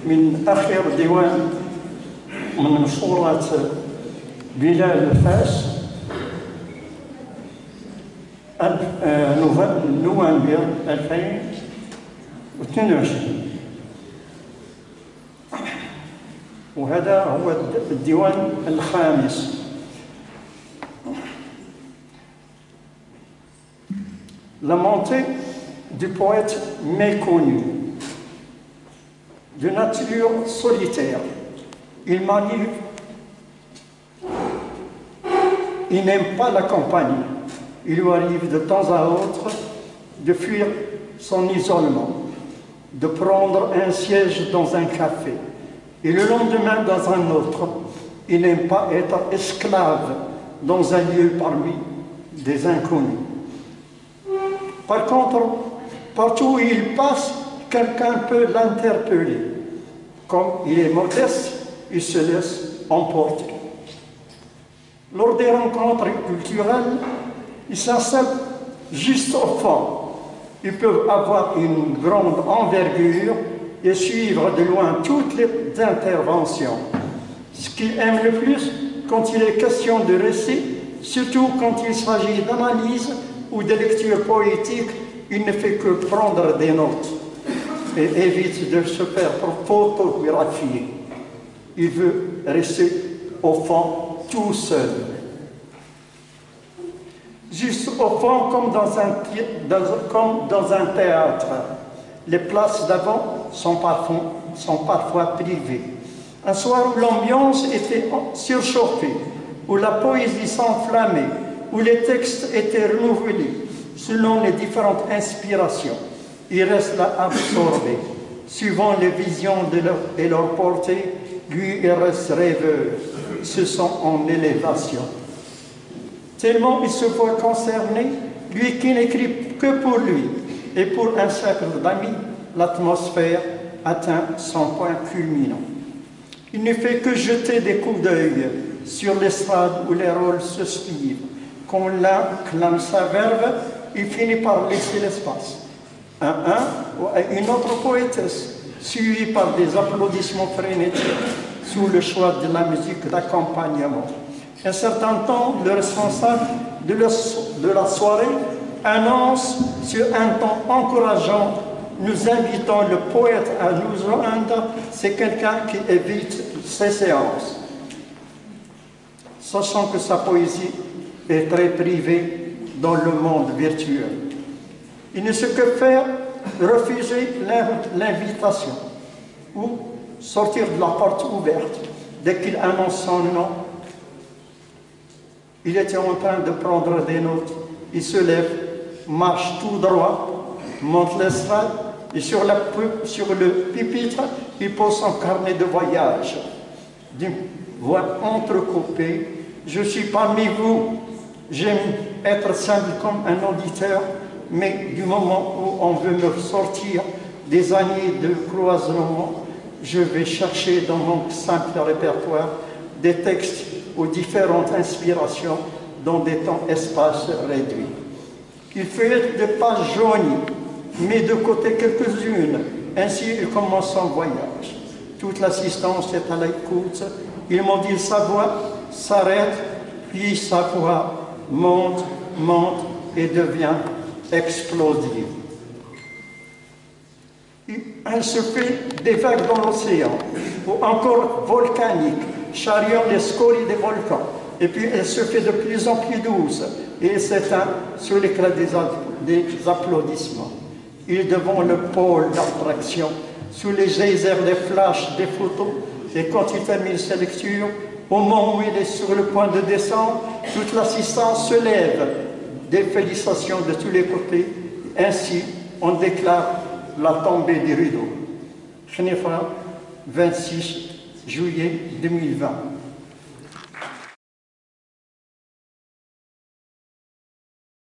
من آخر ديوان من منشورات بلال الفاس نوفمبر 2022. وهذا هو الديوان الخامس. La montée du poète méconnu, de nature solitaire. Il m'arrive, il n'aime pas la compagnie. Il lui arrive de temps à autre de fuir son isolement, de prendre un siège dans un café et le lendemain dans un autre. Il n'aime pas être esclave dans un lieu parmi des inconnus. Par contre, partout où il passe, quelqu'un peut l'interpeller. Comme il est modeste, il se laisse emporter. Lors des rencontres culturelles, il s'installe juste au fond. Ils peuvent avoir une grande envergure et suivre de loin toutes les interventions. Ce qu'il aime le plus, quand il est question de récit, surtout quand il s'agit d'analyse ou de lecture poétique, il ne fait que prendre des notes et évite de se faire photographier. Il veut rester au fond tout seul. Juste au fond, comme dans un théâtre. Les places d'avant sont parfois privées. Un soir où l'ambiance était surchauffée, où la poésie s'enflammait, où les textes étaient renouvelés selon les différentes inspirations. Il reste là absorbé, suivant les visions et leur portée. Lui, il reste rêveur, se sent en élévation. Tellement il se voit concerné, lui qui n'écrit que pour lui et pour un cercle d'amis, l'atmosphère atteint son point culminant. Il ne fait que jeter des coups d'œil sur l'estrade où les rôles se suivent. Quand l'un clame sa verve, il finit par laisser l'espace. Une autre poétesse, suivie par des applaudissements frénétiques sous le choix de la musique d'accompagnement. Un certain temps, le responsable de la soirée annonce sur un ton encourageant, nous invitons le poète à nous joindre. C'est quelqu'un qui évite ces séances, sachant que sa poésie est très privée dans le monde virtuel. Il ne sait que faire, refuser l'invitation ou sortir de la porte ouverte dès qu'il annonce son nom. Il était en train de prendre des notes. Il se lève, marche tout droit, monte l'estrade et sur le pupitre, il pose son carnet de voyage. D'une voix entrecoupée, je suis parmi vous. J'aime être simple comme un auditeur, mais du moment où on veut me sortir des années de cloisonnement, je vais chercher dans mon simple répertoire des textes aux différentes inspirations dans des temps-espaces réduits. Il fait des pages jaunies, met de côté quelques-unes, ainsi il commence son voyage. Toute l'assistance est à l'écoute. Il module sa voix, s'arrête, puis sa voix monte et devient explosive. Elle se fait des vagues dans l'océan, ou encore volcanique, charriant les scories des volcans. Et puis elle se fait de plus en plus douce et s'éteint sous l'éclat des applaudissements. Il est devant le pôle d'attraction, sous les geysers des flashs, des photos. Et quand il termine ses lectures, au moment où il est sur le point de descendre, toute l'assistance se lève. Des félicitations de tous les côtés. Ainsi, on déclare la tombée du rideau. Genève, 26 juillet 2020.